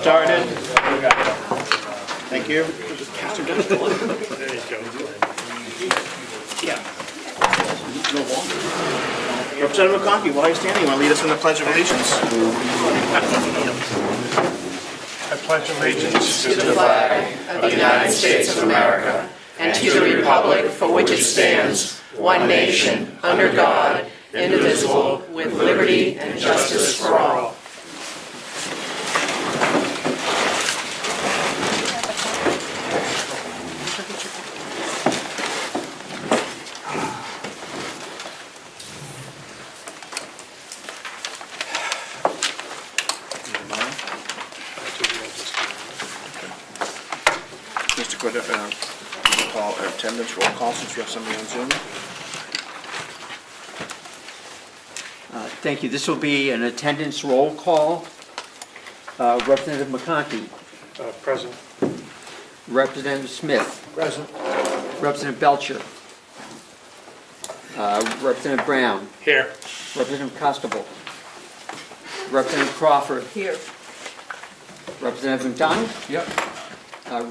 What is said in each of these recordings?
started. Thank you. There you go. Representative McConkey, while you're standing, you want to lead us in the Pledge of Allegiance? I pledge allegiance To the flag of the United States of America and to the republic for which it stands, one nation, under God, indivisible, with liberty and justice for all. Mr. Cordell, we'll call attendance roll call since we have somebody on Zoom. Thank you. This will be an attendance roll call. Representative McConkey. Present. Representative Smith. Present. Representative Belcher. Representative Brown. Here. Representative Constable. Representative Crawford. Here. Representative McDonald. Yep.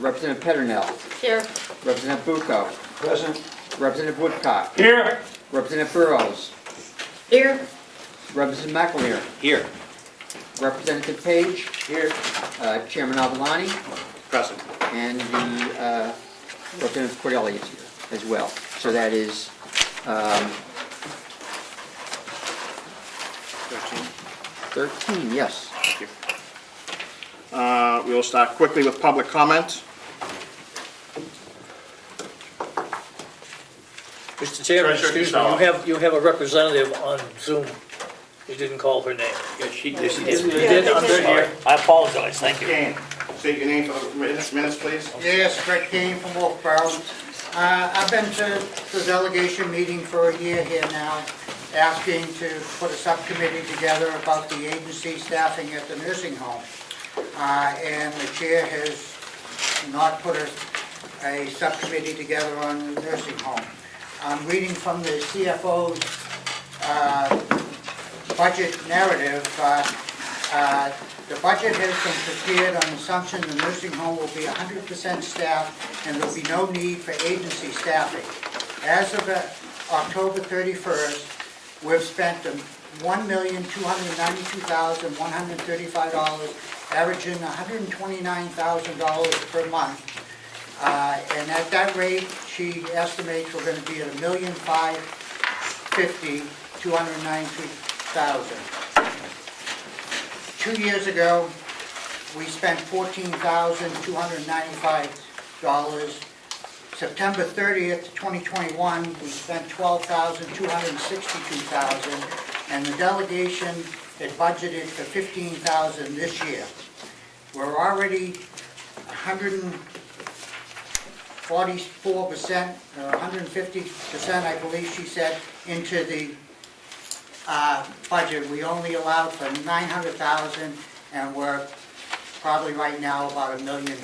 Representative Peternell. Here. Representative Bucco. Present. Representative Woodcock. Here. Representative Burrows. Here. Representative McAleer. Here. Representative Page. Here. Chairman Avalani. Present. And the Representative Cordelli is here as well. So that is 13, yes. Thank you. We will start quickly with public comment. Mr. Chairman, Treasurer excuse me, Gonzalez. you have a representative on Zoom. You didn't call her name. Yes, she You did. did under here. I apologize, thank you. Kane, state your name for the minutes, please. Yes, Greg Kane from Wolfboro. I've been to the delegation meeting for a year here now, asking to put a subcommittee together about the agency staffing at the nursing home. And the chair has not put a subcommittee together on the nursing home. I'm reading from the CFO's budget narrative. The budget has been prepared on the assumption the nursing home will be 100% staffed and there will be no need for agency staffing. As of October 31st, we've spent $1,292,135, averaging $129,000 per month. And at that rate, she estimates we're going to be at $1,550,292,000. 2 years ago, we spent $14,295. September 30th, 2021, we spent $12,262,000, and the delegation had budgeted for $15,000 this year. We're already 144%, or 150%, I believe she said, into the budget. We only allowed for $900,000, and we're probably right now about $1.4 million.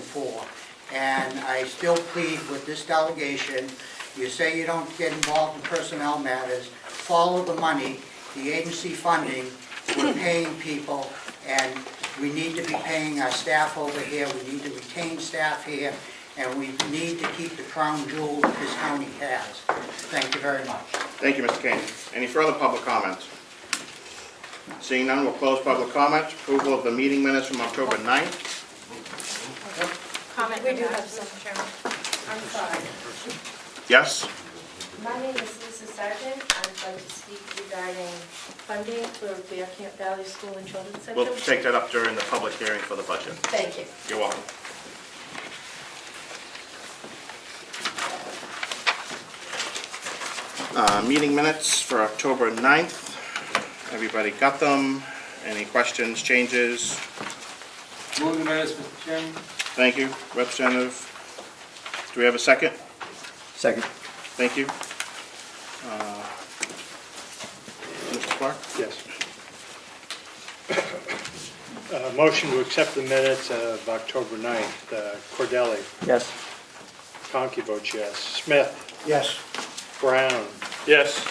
And I still plead with this delegation, you say you don't get involved in personnel matters, follow the money, the agency funding, we're paying people, and we need to be paying our staff over here, we need to retain staff here, and we need to keep the crown jewel that this county has. Thank you very much. Thank you, Mr. Kane. Any further public comments? Seeing none, we'll close public comment. Approval of the meeting minutes from October 9th. Comment. We do have some, Chairman. I'm sorry. Yes? My name is Lisa Sargent. I'd like to speak regarding funding for Bear Camp Valley School and Children's Center. We'll take that up during the public hearing for the budget. Thank you. You're welcome. Meeting minutes for October 9th. Everybody got them? Any questions, changes? Move the minutes, Mr. Chairman. Thank you, Representative. Do we have a second? Second. Thank you. Mr. Clark? Yes. Motion to accept the minutes of October 9th. Cordelli. Yes. Conkey votes yes. Smith. Yes. Brown. Yes.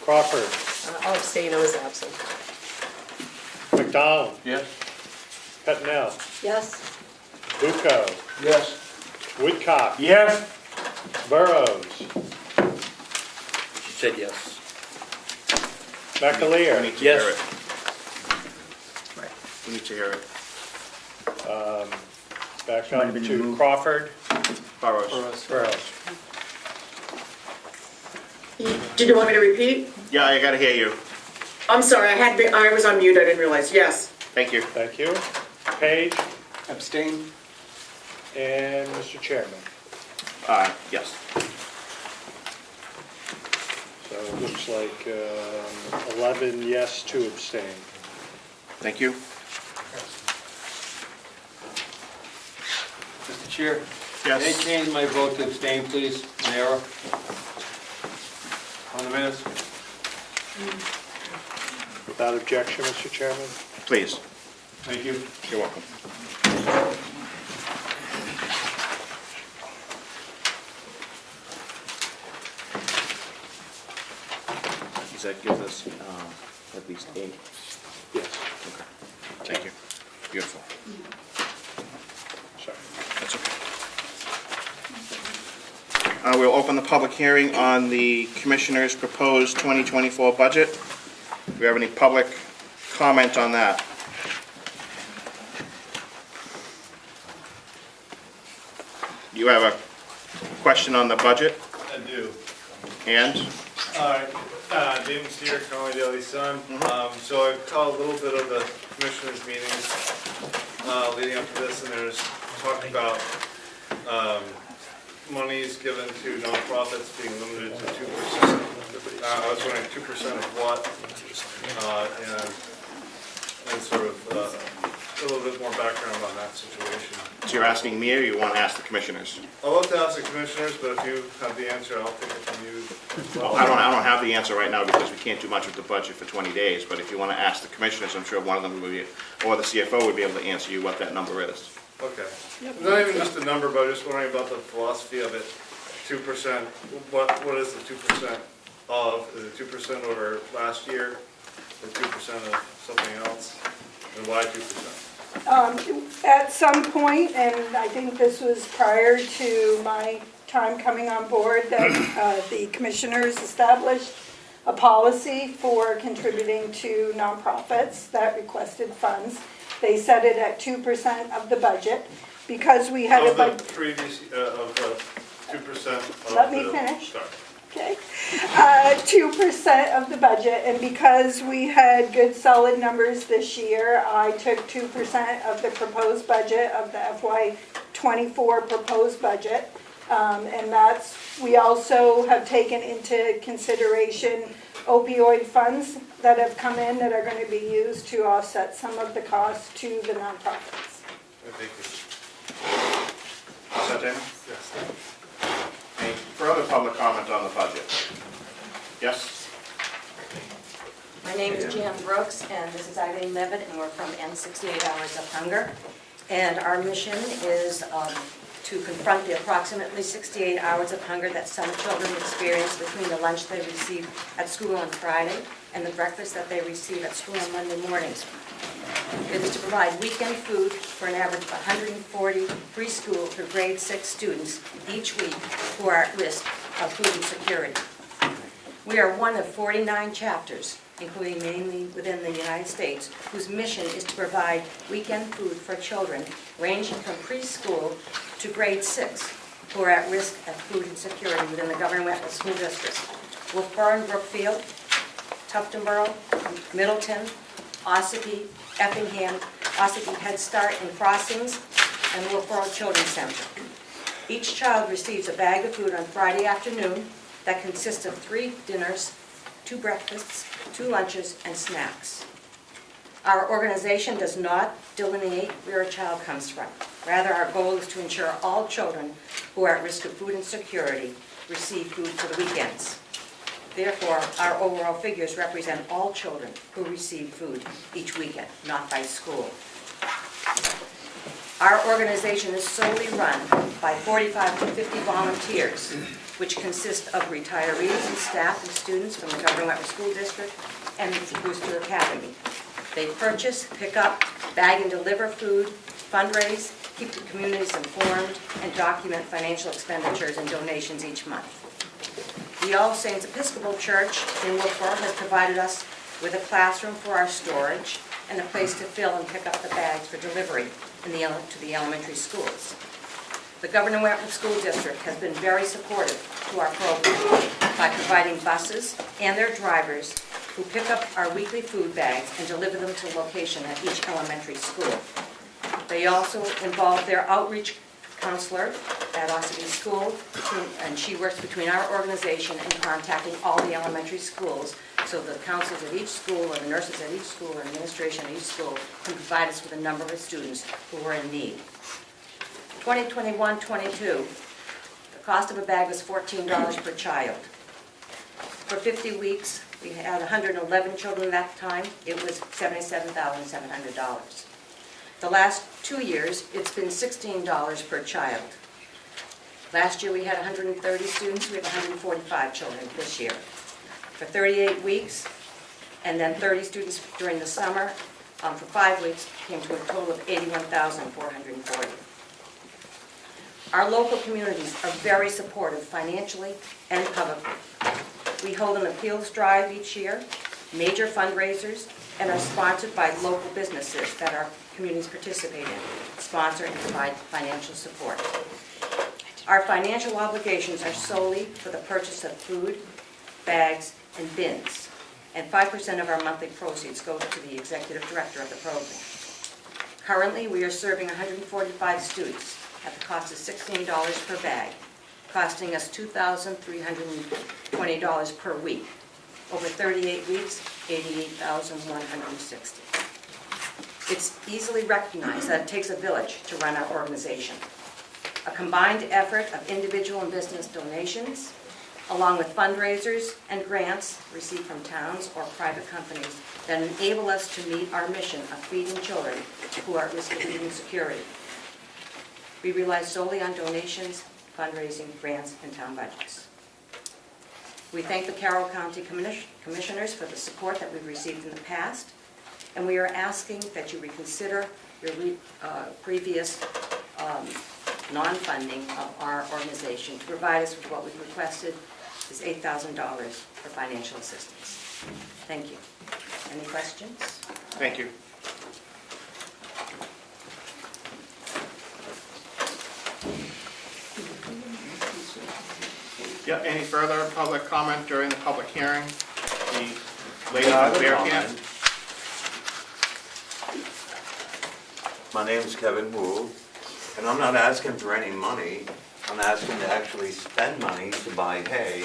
Crawford. I'll abstain, I was absent. McDonald. Yes. Pettinell, Yes. Bucco, Yes. Woodcock, Yes. Burrows, She said yes. We McAleer, need to Yes. hear it. We need to hear it. back Might have up been to removed. Crawford, Burrows. Burrows. Did you want me to repeat? Yeah, I gotta hear you. I'm sorry, I was on mute, I didn't realize. Yes. Thank you. Thank you. Page Abstain? and Mr. Chairman. Yes. So it looks like 11 yes, 2 abstain. Thank you. Mr. Chair? Yes. Can I change my vote to abstain, please, an error? On the minutes? Without objection, Mr. Chairman? Please. Thank you. You're welcome. Does that give us at least 8? Yes, Okay. Thank you. Beautiful. sorry. That's okay. We'll open the public hearing on the Commissioner's proposed 2024 budget. Do we have any public comment on that? You have a question on the budget? I do. And? All right, David Steer, Conway Daily Sun. So I caught a little bit of the commissioners' meetings leading up to this, and there's talk about monies given to nonprofits being limited to 2%. I was wondering 2% of what, and sort of a little bit more background on that situation. So you're asking me or you want to ask the Commissioners? I'll love to ask the commissioners, but if you have the answer, I'll take it from you. I don't have the answer right now because we can't do much with the budget for 20 days, but if you want to ask the Commissioners, I'm sure one of them would be, or the CFO would be able to answer you what that number is. Okay. Not even just a number, but I'm just wondering about the philosophy of it. 2%, what is the 2% of? Is it 2% over last year, or 2% of something else? And why 2%? At some point, and I think this was prior to my time coming on board, that the commissioners established a policy for contributing to nonprofits that requested funds. They set it at 2% of the budget because we had a Of the budget. previous, of the 2% of the... Let me finish. Sorry. Okay, 2% of the budget, and because we had good solid numbers this year, I took 2% of the proposed budget of the FY24 proposed budget. And that's, we also have taken into consideration opioid funds that have come in that are going to be used to offset some of the costs to the nonprofits. Thank you. Is that Dana? Yes. Any further public comment on the budget? Yes? My name is Jan Brooks, and this is Eileen Levitt, and we're from End 68 Hours of Hunger. And our mission is to confront the approximately 68 hours of hunger that some children experience between the lunch they receive at school on Friday and the breakfast that they receive at school on Monday mornings. It is to provide weekend food for an average of 140 preschool through grade 6 students each week who are at risk of food insecurity. We are one of 49 chapters, including mainly within the United States, whose mission is to provide weekend food for children ranging from preschool to grade 6 who are at risk of food insecurity within the Government School District. Wolfboro and Brookfield, Tuftonboro, Middleton, Ossipee, Effingham, Ossipee Head Start and Crossings, and Wolfboro Children's Center. Each child receives a bag of food on Friday afternoon that consists of 3 dinners, 2 breakfasts, 2 lunches, and snacks. Our organization does not delineate where a child comes from. Rather, our goal is to ensure all children who are at risk of food insecurity receive food for the weekends. Therefore, our overall figures represent all children who receive food each weekend, not by school. Our organization is solely run by 45 to 50 volunteers, which consist of retirees and staff and students from the Government School District and the Brewster Academy. They purchase, pick up, bag and deliver food, fundraise, keep the communities informed, and document financial expenditures and donations each month. The All Saints Episcopal Church in Woodford has provided us with a classroom for our storage and a place to fill and pick up the bags for delivery to the elementary schools. The Governor Wentworth School District has been very supportive to our program by providing buses and their drivers who pick up our weekly food bags and deliver them to a location at each elementary school. They also involve their outreach counselor at Ossipee School, and she works between our organization and contacting all the elementary schools, so the counselors at each school, or the nurses at each school, or administration at each school can provide us with a number of students who are in need. 2021-22, the cost of a bag was $14 per child. For 50 weeks, we had 111 children at that time. It was $77,700. The last 2 years, it's been $16 per child. Last year, we had 130 students. We have 145 children this year. For 38 weeks, and then 30 students during the summer, for 5 weeks, came to a total of 81,440. Our local communities are very supportive financially and publicly. We hold an appeals drive each year, major fundraisers, and are sponsored by local businesses that our communities participate in, sponsor and provide financial support. Our financial obligations are solely for the purchase of food, bags, and bins, and 5% of our monthly proceeds go to the executive director of the program. Currently, we are serving 145 students at the cost of $16 per bag, costing us $2,320 per week. Over 38 weeks, $88,160. It's easily recognized that it takes a village to run our organization. A combined effort of individual and business donations, along with fundraisers and grants received from towns or private companies that enable us to meet our mission of feeding children who are at risk of food insecurity. We rely solely on donations, fundraising, grants, and town budgets. We thank the Carroll County Commissioners for the support that we've received in the past, and we are asking that you reconsider your previous non-funding of our organization to provide us with what we've requested is $8,000 for financial assistance. Thank you. Any questions? Thank you. Yeah, any further public comment during the public hearing? The lady from Bear Camp? My name is Kevin Wool, and I'm not asking for any money. I'm asking to actually spend money to buy hay.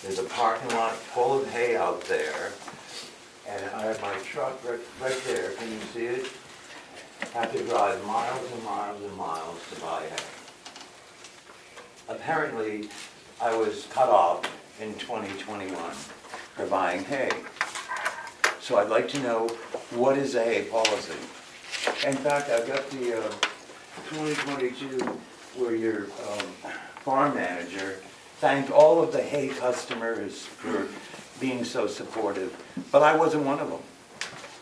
There's a parking lot full of hay out there, and I have my truck right there. Can you see it? I have to drive miles and miles and miles to buy hay. Apparently, I was cut off in 2021 for buying hay. So I'd like to know, what is the hay policy? In fact, I've got the 2022 where your farm manager thanked all of the hay customers for being so supportive, but I wasn't one of them.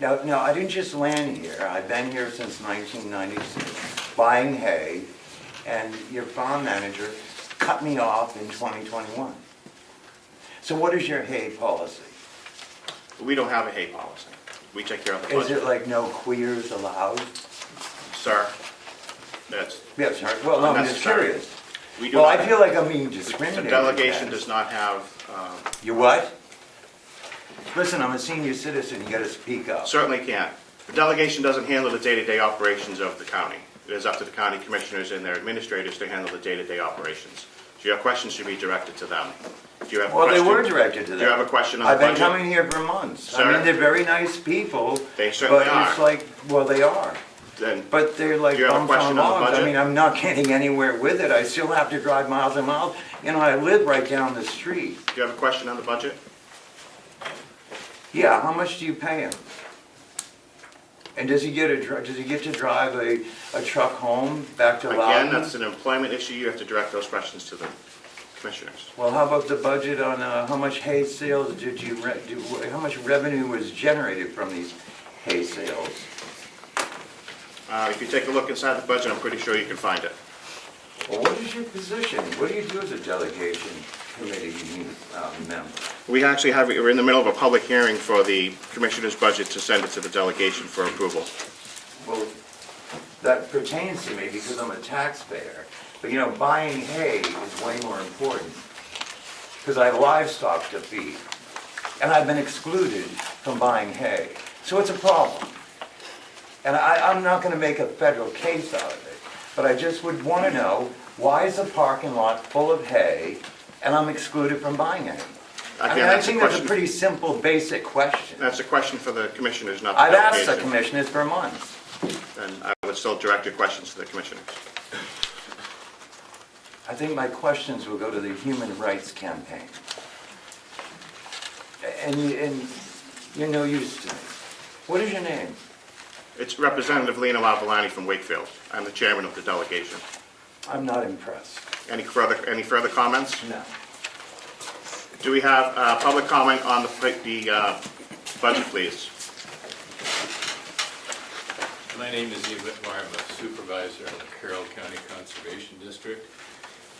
Now, I didn't just land here. I've been here since 1996, buying hay, and your farm manager cut me off in 2021. So what is your hay policy? We don't have a hay policy. We take care of the budget. Is it like no queers allowed? Sir, that's... Yes, sir. Well, no, I'm just curious. We do Well, not- I feel like I'm being discriminated The delegation against. does not have, You what? Listen, I'm a senior citizen, you gotta speak up. certainly can't. The delegation doesn't handle the day-to-day operations of the county. It is up to the county commissioners and their administrators to handle the day-to-day operations. So your questions should be directed to them. If you have a Well, they question- were directed to them. Do you have a question on the I've been budget? coming here for months. I Sir? mean, they're very nice people. They certainly But are. it's like, well, they are. Then, But they're like Do you have a bumps on question on the logs. I budget? mean, I'm not getting anywhere with it. I still have to drive miles and miles. You know, I live right down the street. do you have a question on the budget? Yeah, how much do you pay him? And does he get to drive a truck home back to Loudon? Again, that's an employment issue. You have to direct those questions to the commissioners. Well, how about the budget on how much hay sales did you do? How much revenue was generated from these hay sales? If you take a look inside the budget, I'm pretty sure you can find it. Well, what is your position? What do you do as a delegation committee member? We're in the middle of a public hearing for the commissioner's budget to send it to the delegation for approval. Well, that pertains to me because I'm a taxpayer. But buying hay is way more important because I have livestock to feed. And I've been excluded from buying hay. So it's a problem. And I'm not going to make a federal case out of it, but I just would want to know, why is the parking lot full of hay and I'm excluded from buying hay? I think that's a pretty simple, basic question. That's a question for the commissioners, not the I've delegation. asked the commissioners for months. And I would still direct your questions to the commissioners. I think my questions will go to the Human Rights Campaign. And you're no use to me. What is your name? It's Representative Lino Avalani from Wakefield. I'm the chairman of the delegation. I'm not impressed. Any further comments? No. Do we have public comment on the budget, please? My name is Ian Whitmore. I'm a supervisor in the Carroll County Conservation District,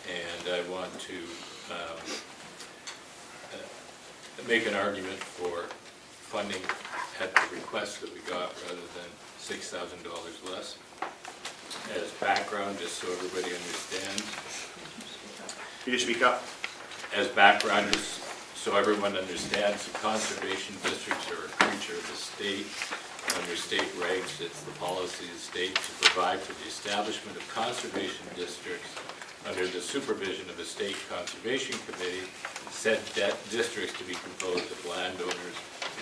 and I want to make an argument for funding at the request that we got rather than $6,000 less. As background, just so everybody understands. Can you speak up? As background, just so everyone understands, the conservation districts are a creature of the state. Under state regs, it's the policy of the state to provide for the establishment of conservation districts under the supervision of a state conservation committee, said districts to be composed of landowners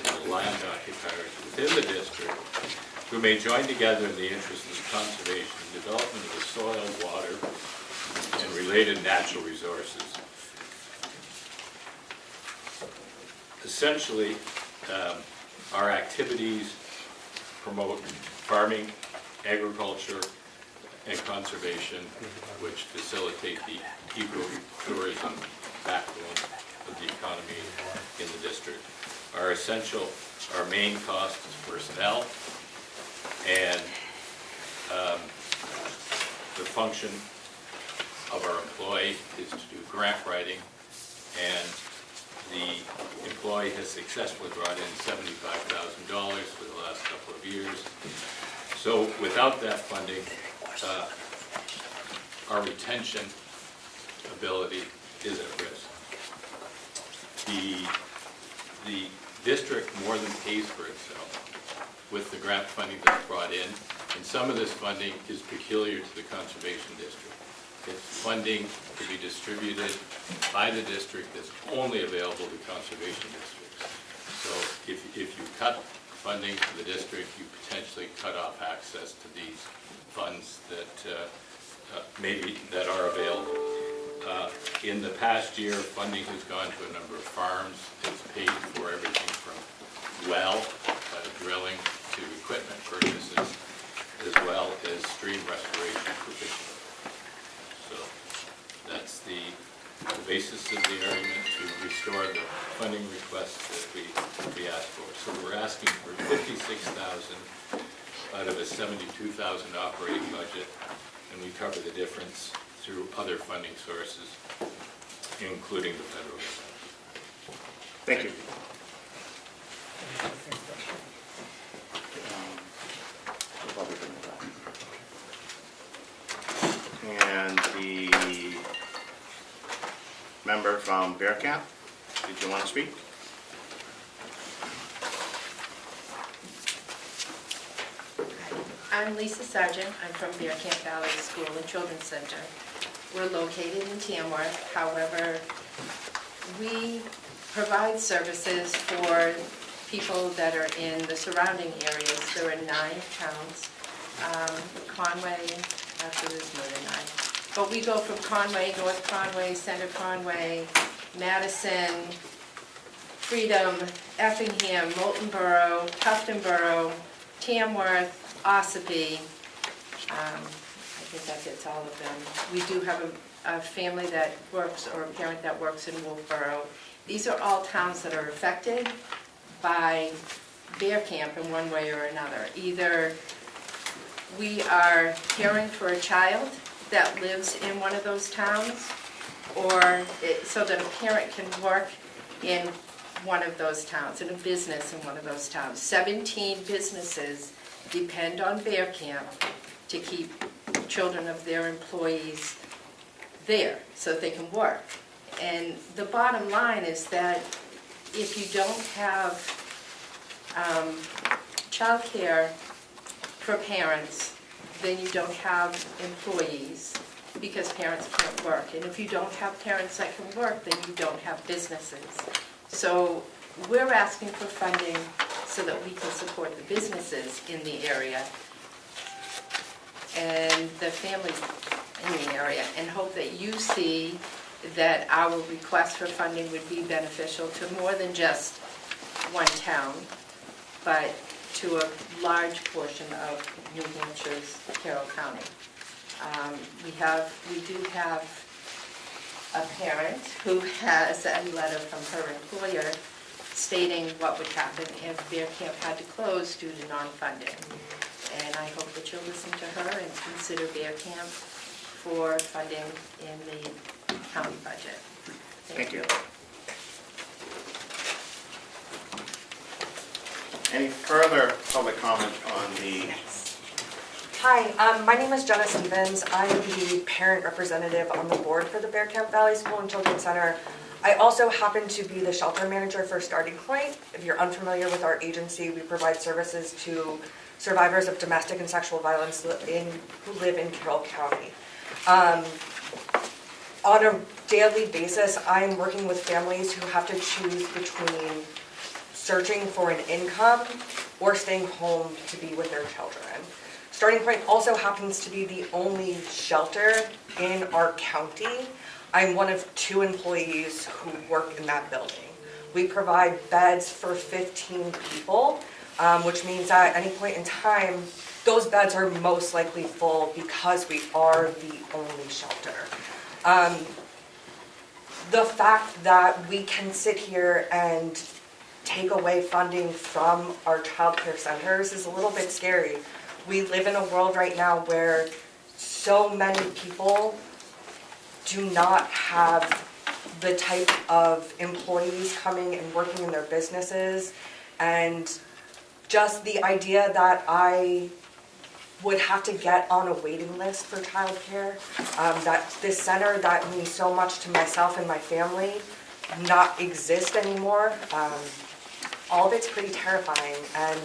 and the land occupiers within the district who may join together in the interest of the conservation and development of the soil, water, and related natural resources. Essentially, our activities promote farming, agriculture, and conservation, which facilitate the ecotourism backbone of the economy in the district. Our main cost is personnel, and the function of our employee is to do grant writing, and the employee has successfully brought in $75,000 for the last couple of years. So without that funding, our retention ability is at risk. The district more than pays for itself with the grant funding that's brought in, and some of this funding is peculiar to the conservation district. It's funding to be distributed by the district that's only available to conservation districts. So if you cut funding to the district, you potentially cut off access to these funds that that are available. In the past year, funding has gone to a number of farms. It's paid for everything from well drilling to equipment purchases, as well as stream restoration for fishing. So that's the basis of the argument to restore the funding request that we asked for. So we're asking for $56,000 out of a $72,000 operating budget, and we cover the difference through other funding sources, including the federal government. Thank you. And the member from Bear Camp, did you want to speak? I'm Lisa Sargent. I'm from Bear Camp Valley School and Children's Center. We're located in Tamworth. However, we provide services for people that are in the surrounding areas. There are 9 towns. Conway, actually there's more than 9. But we go from Conway, North Conway, Center Conway, Madison, Freedom, Effingham, Moultonborough, Tuftonborough, Tamworth, Ossipee. I think that gets all of them. We do have a family that works, or a parent that works in Wolfboro. These are all towns that are affected by Bear Camp in one way or another. Either we are caring for a child that lives in one of those towns, or so that a parent can work in one of those towns, in a business in one of those towns. 17 businesses depend on Bear Camp to keep children of their employees there so that they can work. And the bottom line is that if you don't have childcare for parents, then you don't have employees because parents can't work. And if you don't have parents that can work, then you don't have businesses. So we're asking for funding so that we can support the businesses in the area and the families in the area, and hope that you see that our request for funding would be beneficial to more than just one town, but to a large portion of New Hampshire's Carroll County. We do have a parent who has a letter from her employer stating what would happen if Bear Camp had to close due to non-funding. And I hope that you'll listen to her and consider Bear Camp for funding in the county budget. Thank you. Any further public comment on the, Hi, my name is Jenna Stevens. I'm the parent representative on the board for the Bear Camp Valley School and Children's Center. I also happen to be the shelter manager for Starting Point. If you're unfamiliar with our agency, we provide services to survivors of domestic and sexual violence who live in Carroll County. On a daily basis, I'm working with families who have to choose between searching for an income or staying home to be with their children. Starting Point also happens to be the only shelter in our county. I'm one of 2 employees who work in that building. We provide beds for 15 people, which means that at any point in time, those beds are most likely full because we are the only shelter. The fact that we can sit here and take away funding from our child care centers is a little bit scary. We live in a world right now where so many people do not have the type of employees coming and working in their businesses, and just the idea that I would have to get on a waiting list for childcare, that this center that means so much to myself and my family not exist anymore, all of it's pretty terrifying. And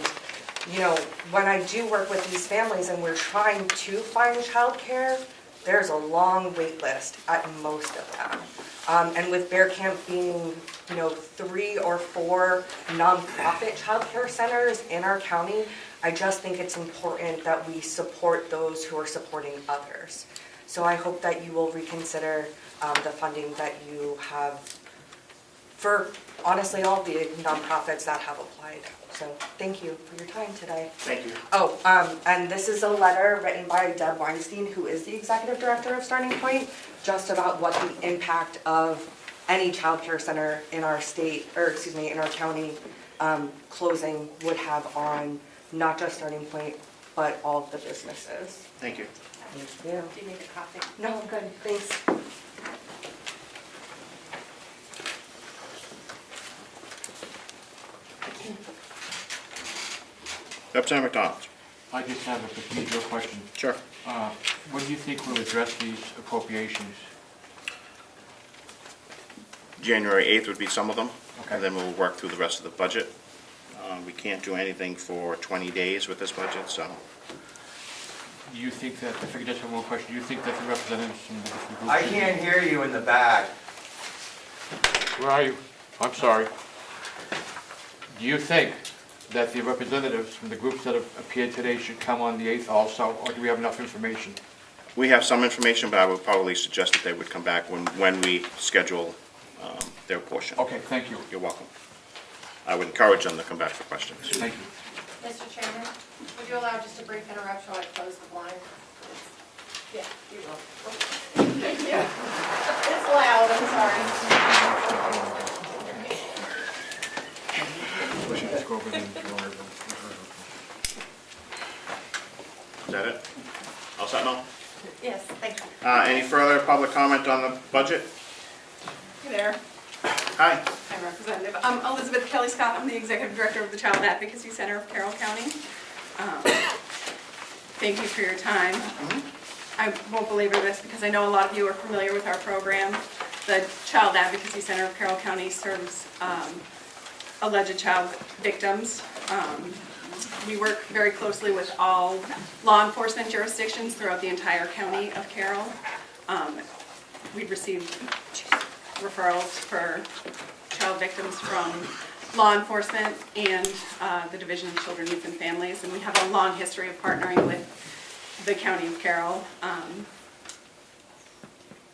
you know, when I do work with these families and we're trying to find childcare, there's a long wait list at most of them. And with Bear Camp being, 3 or 4 nonprofit childcare centers in our county, I just think it's important that we support those who are supporting others. So I hope that you will reconsider the funding that you have for, honestly, all the nonprofits that have applied. So thank you for your time today. thank you. Oh, and this is a letter written by Deb Weinstein, who is the executive director of Starting Point, just about what the impact of any child care center in our state, in our county, closing would have on not just Starting Point, but all of the businesses. Thank you. Thank you. Do you need a copy? No, I'm good, thanks. Representative McDonald. I just have a procedural question. Sure. When do you think we'll address these appropriations? January 8th would be some of them, Okay. and then we'll work through the rest of the budget. We can't do anything for 20 days with this budget, so. Do you think that, if I could just have one question, do you think that the representatives from the different groups? I can't hear you in the back. Where are you? I'm sorry. Do you think that the representatives from the groups that have appeared today should come on the 8th also, or do we have enough information? We have some information, but I would probably suggest that they would come back when we schedule their portion. Okay, thank you. You're welcome. I would encourage them to come back for questions. Thank you. Mr. Chairman, would you allow just a brief interruption while I close the blind? Yeah, you will. Thank you. It's loud, I'm sorry. We should just go over them in order. that it? All set, Mel? Yes, thank you. Any further public comment on the budget? Hey there, Hi. I'm Representative. Elizabeth Kelly Scott, I'm the Executive Director of the Child Advocacy Center of Carroll County. Thank you for your time. I won't belabor this because I know a lot of you are familiar with our program. The Child Advocacy Center of Carroll County serves alleged child victims. We work very closely with all law enforcement jurisdictions throughout the entire county of Carroll. We've received referrals for child victims from law enforcement and the Division of Children, Youth, and Families, and we have a long history of partnering with the County of Carroll.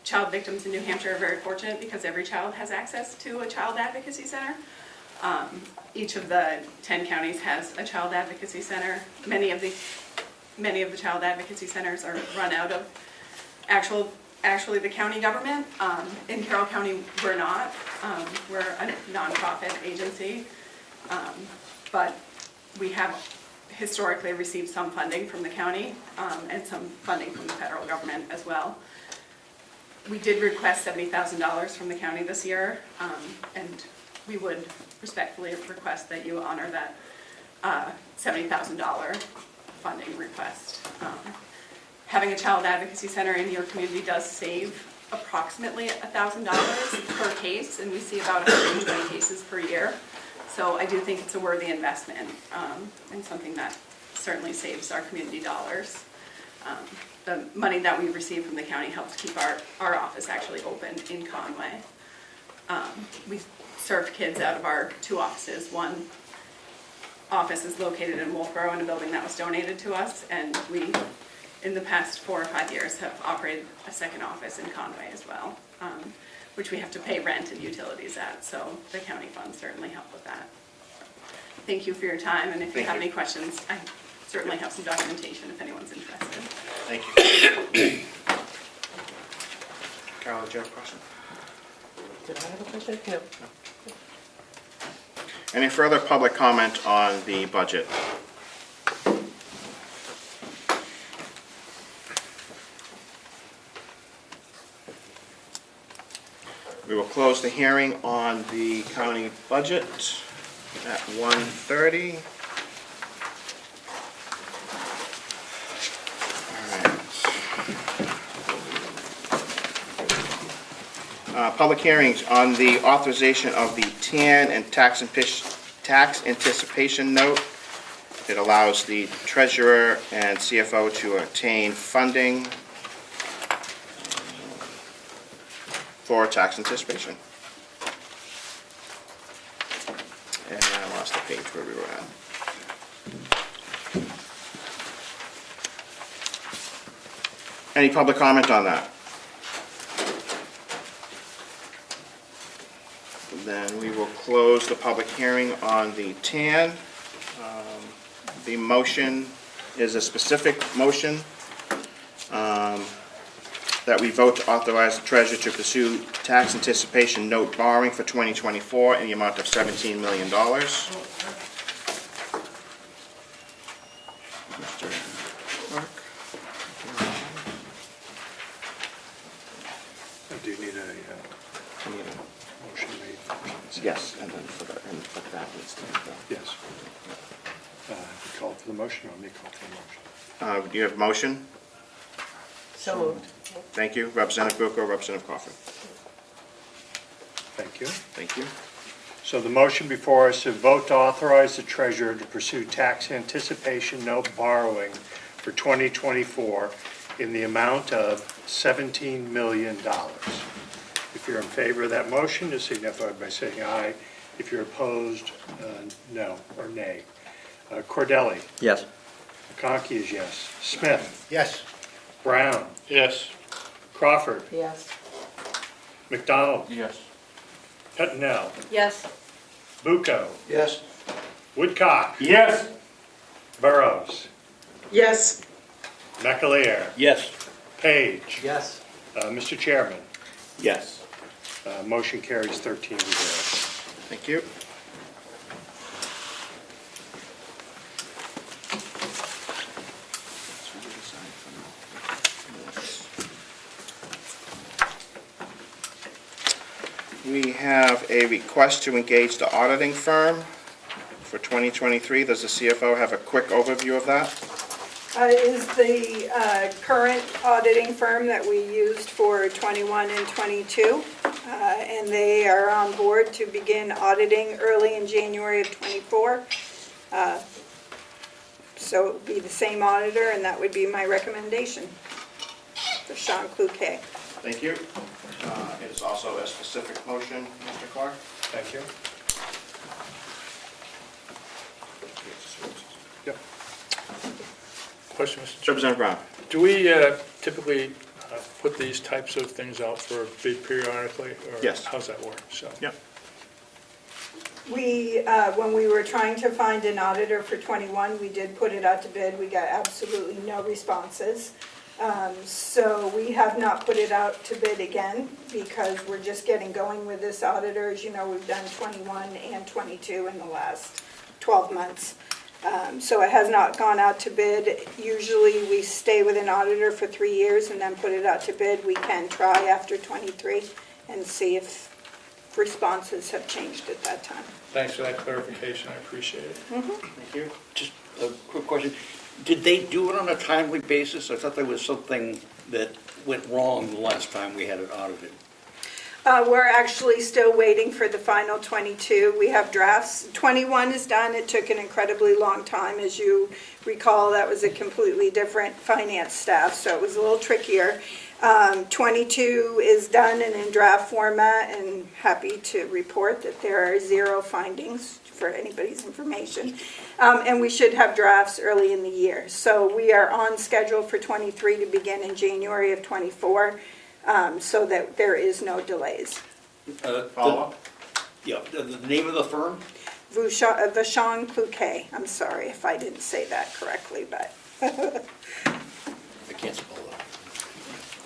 Child victims in New Hampshire are very fortunate because every child has access to a child advocacy center. Each of the 10 counties has a child advocacy center. Many of the child advocacy centers are run out of actually the county government. In Carroll County, we're not. We're a nonprofit agency, but we have historically received some funding from the county and some funding from the federal government as well. We did request $70,000 from the county this year, and we would respectfully request that you honor that $70,000 funding request. Having a child advocacy center in your community does save approximately $1,000 per case, and we see about 120 cases per year. So I do think it's a worthy investment and something that certainly saves our community dollars. The money that we receive from the county helps keep our office actually open in Conway. We serve kids out of our 2 offices. One office is located in Wolfboro in a building that was donated to us, and we, in the past 4 or 5 years, have operated a second office in Conway as well, which we have to pay rent and utilities at, so the county funds certainly help with that. Thank you for your time, and if you have any questions, I certainly have some documentation if anyone's interested. Thank you. Carol, did you have a question? Did I have a question? No. Any further public comment on the budget? We will close the hearing on the county budget at 1:30. Public hearings on the authorization of the TAN and tax anticipation note. It allows the treasurer and CFO to obtain funding for tax anticipation. And I lost the page where we were at. Any public comment on that? Then we will close the public hearing on the TAN. The motion is a specific motion that we vote to authorize the treasurer to pursue tax anticipation note borrowing for 2024 in the amount of $17 million. Mr. Clerk. Do you need a motion made? Yes, and then for that needs to be done. Yes. You call for the motion, or me call for the motion? Do you have a motion? So moved. Thank you. Representative Bucco, Representative Coffin. Thank you. Thank you. So the motion before us is vote to authorize the treasurer to pursue tax anticipation note borrowing for 2024 in the amount of $17 million. If you're in favor of that motion, to signify by saying aye. If you're opposed, no or nay. Cordelli. Yes. McConkey is yes. Smith. Yes. Brown. Yes. Crawford. Yes. McDonald. Yes. Pettinell. Yes. Bucco. Yes. Woodcock. Yes. Burrows. Yes. McAleer. Yes. Page. Yes. Mr. Chairman, Yes. motion carries 13-0. Thank you. We have a request to engage the auditing firm for 2023. Does the CFO have a quick overview of that? Is the current auditing firm that we used for 21 and 22. And they are on board to begin auditing early in January of 24. So it would be the same auditor, and that would be my recommendation for Sean Cloutier. Thank you. It is also a specific motion, Mr. Clark. Thank you. Yep. Question, Mr. Representative Brown. Do we typically put these types of things out for bid periodically? Or Yes. how's that work? So. Yep. We, when we were trying to find an auditor for 21, we did put it out to bid. We got absolutely no responses. So we have not put it out to bid again because we're just getting going with this auditor. As you know, we've done 21 and 22 in the last 12 months. So it has not gone out to bid. Usually we stay with an auditor for 3 years and then put it out to bid. We can try after 23 and see if responses have changed at that time. Thanks for that clarification. I appreciate it. Thank you. Just a quick question. Did they do it on a timely basis? I thought there was something that went wrong the last time we had it audited. We're actually still waiting for the final 22. We have drafts. 21 is done. It took an incredibly long time. As you recall, that was a completely different finance staff, so it was a little trickier. 22 is done and in draft format, and happy to report that there are 0 findings for anybody's information. And we should have drafts early in the year. So we are on schedule for 23 to begin in January of 24. So that there is no delays. Follow-up? Yeah, the name of the firm? Vachon Cloutier. I'm sorry if I didn't say that correctly, but I can't spell that.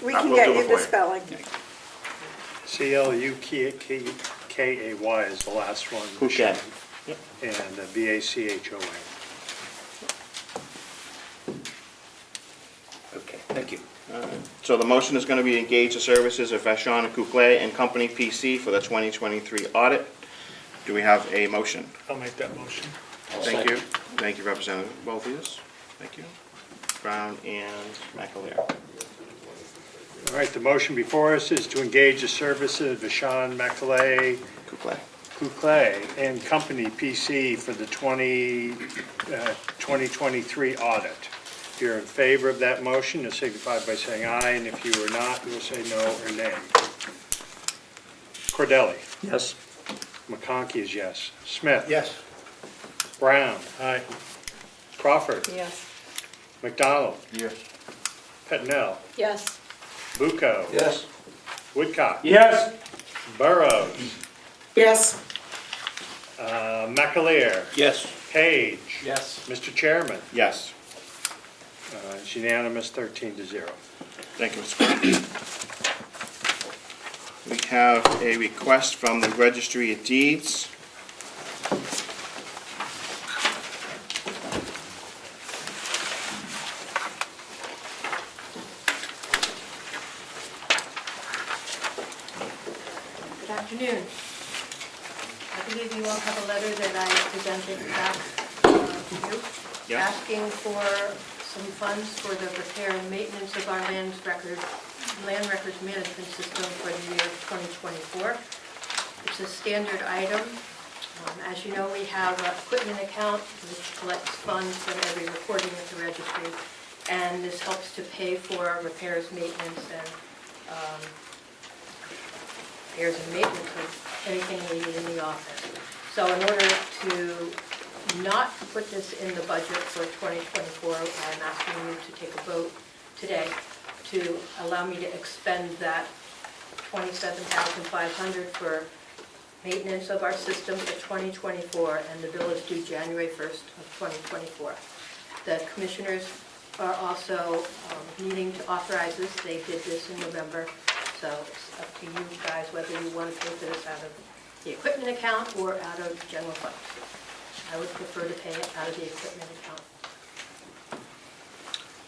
we can We'll get do you it the for you. spelling. Clukai is the last one. Cloutier. And Vachoa. Okay, thank you. So the motion is going to be engage the services of Vachon and Cloutier and Company PC for the 2023 audit. Do we have a motion? I'll make that motion. Thank you. Thank you, Representative Boltius. Thank you. Brown and McAleer. All right, the motion before us is to engage the services of Vachon, Cloutier and Company PC for the 2023 audit. If you're in favor of that motion, you'll signify by saying aye, and if you are not, you'll say no or nay. Cordelli? Yes. McConkey is yes. Smith? Yes. Brown? Aye. Crawford? Yes. McDonald? Yes. Pettinell? Yes. Bucco? Yes. Woodcock? Yes. Burrows? Yes. McAleer? Yes. Page? Yes. Mr. Chairman? Yes. It's unanimous, 13-0. Thank you, Mr. Brown. We have a request from the Registry of Deeds. Good afternoon. I believe you all have a letter that I presented back to you, Yeah. asking for some funds for the repair and maintenance of our land records management system for the year 2024. It's a standard item. As you know, we have an equipment account which collects funds from every recording at the registry, and this helps to pay for repairs, maintenance, and repairs and maintenance of anything we need in the office. So in order to not put this in the budget for 2024, I'm asking you to take a vote today to allow me to expend that $27,500 for maintenance of our system for 2024, and the bill is due January 1st of 2024. The commissioners are also needing to authorize this. They did this in November, so it's up to you guys whether you want to pay for this out of the equipment account or out of general funds. I would prefer to pay it out of the equipment account.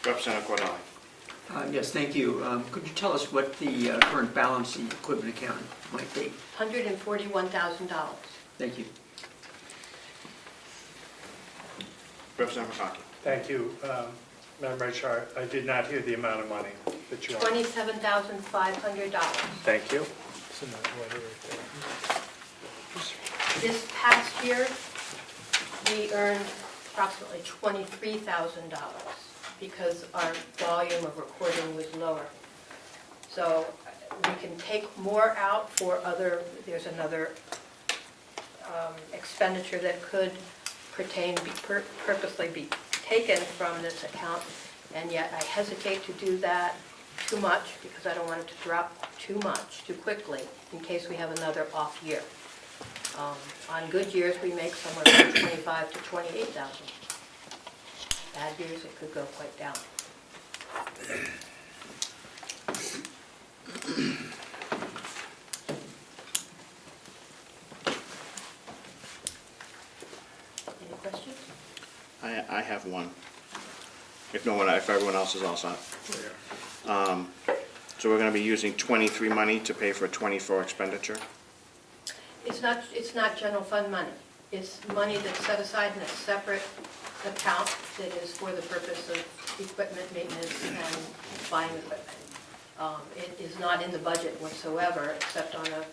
Representative Cordelli. Yes, thank you. Could you tell us what the current balance in the equipment account might be? $141,000. Thank you. Representative McConkey. Thank you. Madam Registrar, I did not hear the amount of money that you... $27,500. Thank you. It's in that letter right there. This past year, we earned approximately $23,000 because our volume of recording was lower. So we can take more out for other, there's another expenditure that could purposely be taken from this account, and yet I hesitate to do that too much because I don't want it to drop too much, too quickly, in case we have another off year. On good years, we make somewhere from 25 to 28,000. Bad years, it could go quite down. Any questions? I have one. If everyone else is all set. So we're going to be using 23 money to pay for a 24 expenditure? It's not general fund money. It's money that's set aside in a separate account that is for the purpose of equipment maintenance and buying equipment. It is not in the budget whatsoever, except on a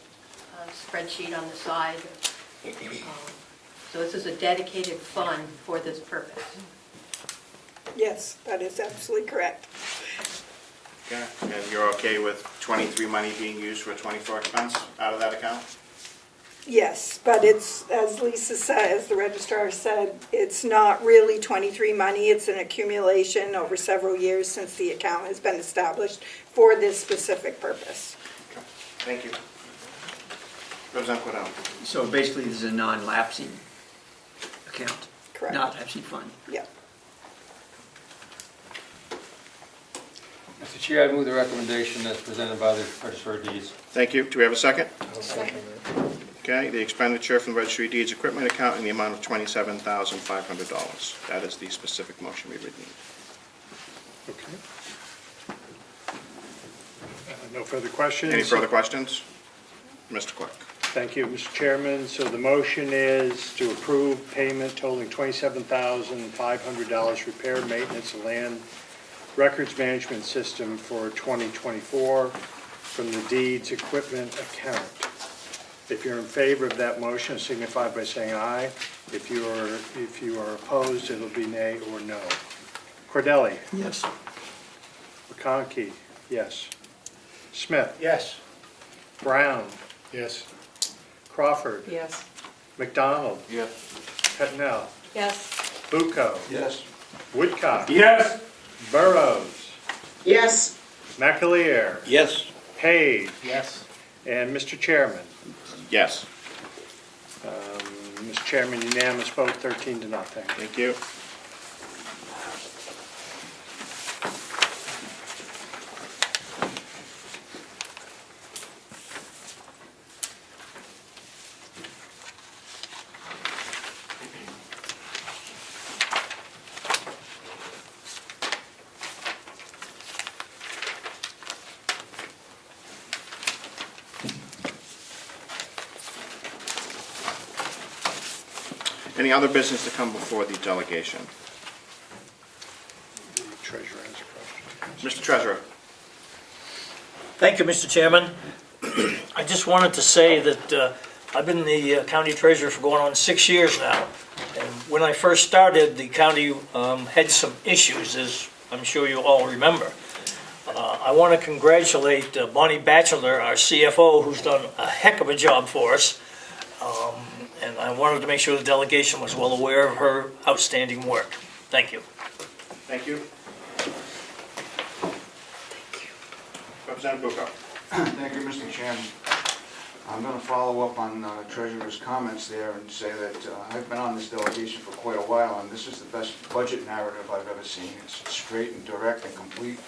spreadsheet on the side. So this is a dedicated fund for this purpose. Yes, that is absolutely correct. Okay, and you're okay with 23 money being used for a 24 expense out of that account? Yes, but it's, as Lisa said, as the registrar said, it's not really 23 money. It's an accumulation over several years since the account has been established for this specific purpose. Okay, thank you. Representative Cornell. So basically, this is a non-lapsing account? Correct. Not lapsing fund? Yeah. Mr. Chair, I move the recommendation as presented by the Registrar of Deeds. Thank you. Do we have a second? Second. Okay, the expenditure from the Registry of Deeds equipment account in the amount of $27,500. That is the specific motion we would need. Okay. No further questions? Any further questions? Mr. Clerk. Thank you, Mr. Chairman. So the motion is to approve payment totaling $27,500 repair, maintenance, and land records management system for 2024 from the deeds equipment account. If you're in favor of that motion, signify by saying aye. If you are opposed, it'll be nay or no. Cordelli? Yes. McConkey? Yes. Smith? Yes. Brown? Yes. Crawford? Yes. McDonald? Yes. Petnell? Yes. Bucco? Yes. Woodcock? Yes. Burrows? Yes. McAleer? Yes. Page? Yes. And Mr. Chairman? Yes. Mr. Chairman, unanimous vote, 13-0. Thank you. Any other business to come before the delegation? The treasurer has a question. Mr. Treasurer. Thank you, Mr. Chairman. I just wanted to say that I've been the county treasurer for going on 6 years now. And when I first started, the county had some issues, as I'm sure you all remember. I want to congratulate Bonnie Batchelor, our CFO, who's done a heck of a job for us. And I wanted to make sure the delegation was well aware of her outstanding work. Thank you. Thank you. Representative Bucco. Thank you, Mr. Chairman. I'm going to follow up on the Treasurer's comments there and say that I've been on this delegation for quite a while, and this is the best budget narrative I've ever seen. It's straight and direct and complete.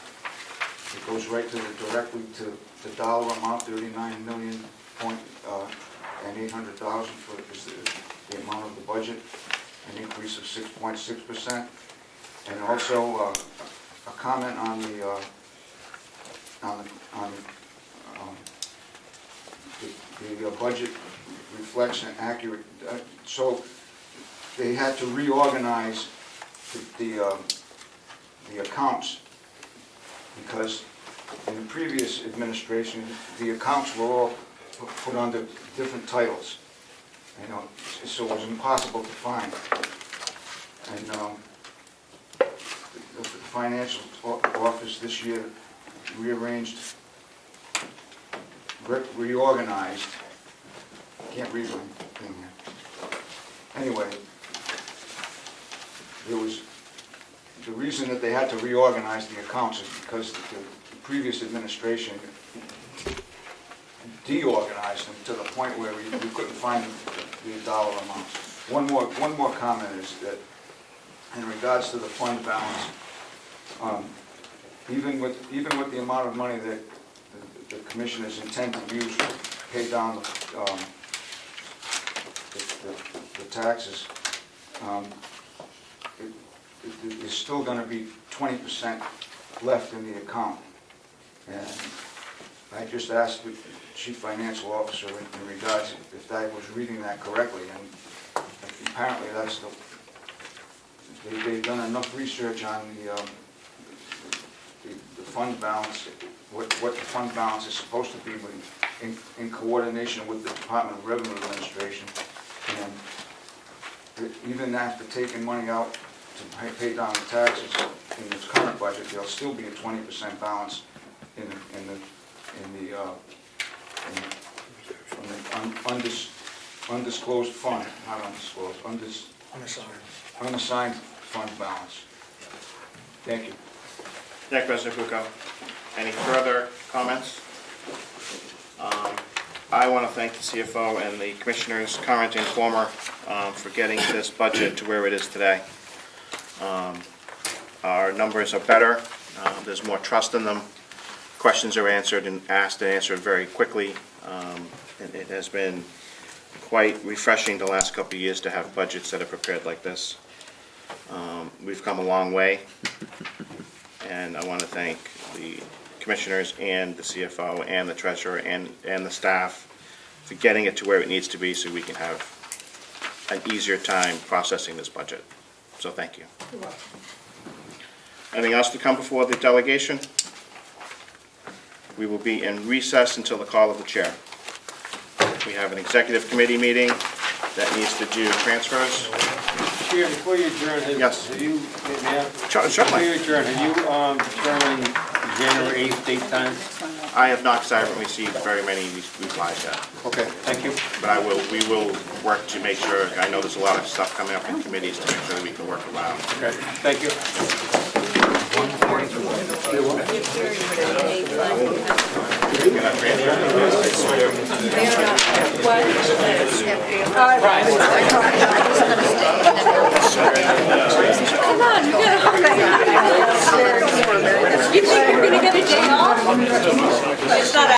It goes right directly to the dollar amount, $39,800,000 for the amount of the budget, an increase of 6.6%. And also a comment on the the budget reflects an accurate, so they had to reorganize the accounts, because in the previous administration, the accounts were all put under different titles, you know, so it was impossible to find. And the financial office this year rearranged, reorganized, can't read my thing here. Anyway, there was, the reason that they had to reorganize the accounts is because the previous administration deorganized them to the point where we couldn't find the dollar amounts. One more comment is that in regards to the fund balance, even with the amount of money that the commissioners intend to use to pay down the taxes, there's still going to be 20% left in the account. And I just asked the chief financial officer in regards if I was reading that correctly, and apparently that's they've done enough research on the fund balance, what the fund balance is supposed to be in coordination with the Department of Revenue Administration. And even after taking money out to pay down the taxes in this current budget, there'll still be a 20% balance in the undisclosed fund, not undisclosed, unassigned fund balance. Thank you. Thank you, President Fuco. Any further comments? I want to thank the CFO and the commissioners, current and former, for getting this budget to where it is today. Our numbers are better. There's more trust in them. Questions are answered and asked and answered very quickly. It has been quite refreshing the last couple of years to have budgets that are prepared like this. We've come a long way, and I want to thank the commissioners and the CFO and the treasurer and the staff for getting it to where it needs to be so we can have an easier time processing this budget. So thank you. You're welcome. Anything else to come before the delegation? We will be in recess until the call of the chair. We have an executive committee meeting that needs to do transfers. Chair, before you adjourn, have you, Certainly. Before you adjourn, have you determined January 8th date time? I have not, because I haven't received very many replies yet. Okay, thank you. But we will work to make sure, I know there's a lot of stuff coming up in committees to make sure that we can work around. Okay, thank you. Come on, you gotta hurry. You think you're gonna get a day off? It's not